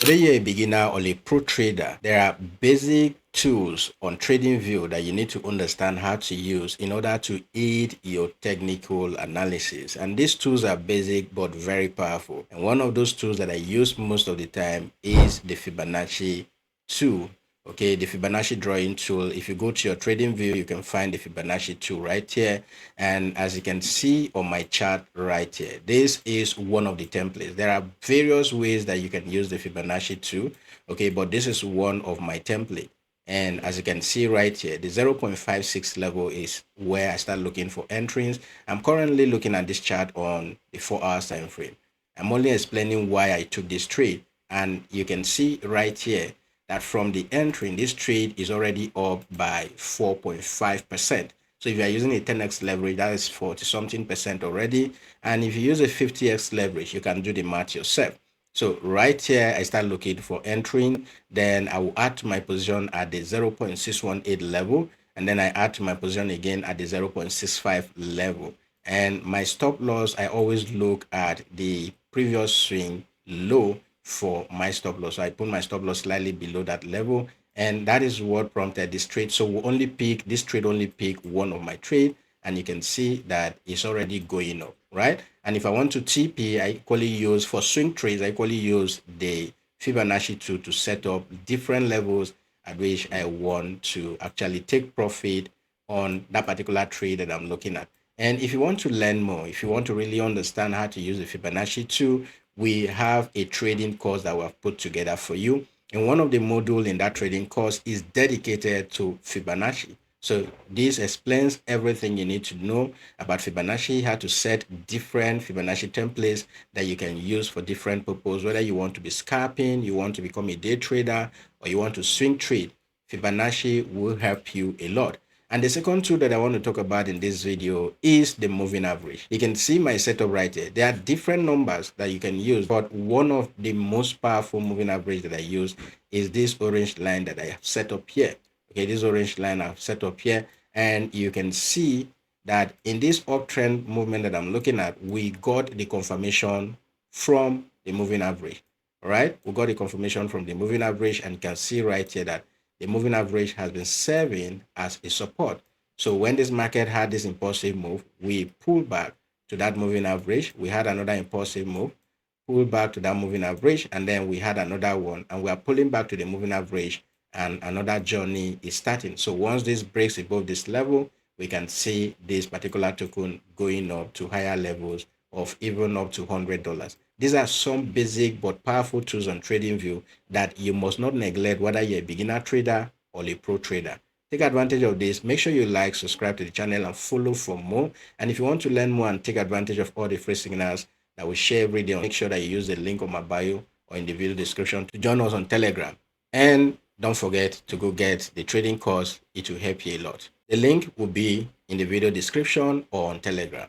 Whether you're a beginner or a pro trader, there are basic tools on TradingView that you need to understand how to use in order to aid your technical analysis. And these tools are basic but very powerful. And one of those tools that I use most of the time is the Fibonacci tool. Okay, the Fibonacci drawing tool. If you go to your TradingView, you can find the Fibonacci tool right here. And as you can see on my chart right here, this is one of the templates. There are various ways that you can use the Fibonacci tool. Okay, but this is one of my template. And as you can see right here, the 0.56 level is where I start looking for entries. I'm currently looking at this chart on the 4-hour time frame. I'm only explaining why I took this trade. And you can see right here that from the entry, this trade is already up by 4.5%. So if you are using a 10x leverage, that is 40-something% already. And if you use a 50x leverage, you can do the math yourself. So right here, I start looking for entering. Then I will add to my position at the 0.618 level. And then I add to my position again at the 0.65 level. And my stop loss, I always look at the previous swing low for my stop loss. So I put my stop loss slightly below that level, and that is what prompted this trade. So we only pick this trade, only pick one of my trade, and you can see that it's already going up, right? And if I want to TP, I equally use for swing trades, I equally use the Fibonacci tool to set up different levels at which I want to actually take profit on that particular trade that I'm looking at. And if you want to learn more, if you want to really understand how to use the Fibonacci tool, we have a trading course that we have put together for you. And one of the modules in that trading course is dedicated to Fibonacci. So this explains everything you need to know about Fibonacci, how to set different Fibonacci templates that you can use for different purposes, whether you want to be scalping, you want to become a day trader, or you want to swing trade. Fibonacci will help you a lot. And the second tool that I want to talk about in this video is the moving average. You can see my setup right here. There are different numbers that you can use, but one of the most powerful moving average that I use is this orange line that I have set up here. Okay, this orange line I've set up here, and you can see that in this uptrend movement that I'm looking at, we got the confirmation from the moving average. All right, we got the confirmation from the moving average, and you can see right here that the moving average has been serving as a support. So when this market had this impulsive move, we pulled back to that moving average. We had another impulsive move, pulled back to that moving average, and then we had another one, and we are pulling back to the moving average, and another journey is starting. So once this breaks above this level, we can see this particular token going up to higher levels of even up to $100. These are some basic but powerful tools on TradingView that you must not neglect, whether you're a beginner trader or a pro trader. Take advantage of this. Make sure you like, subscribe to the channel, and follow for more. And if you want to learn more and take advantage of all the free signals that we share every day, make sure that you use the link on my bio or in the video description to join us on Telegram. And don't forget to go get the trading course. It will help you a lot. The link will be in the video description or on Telegram.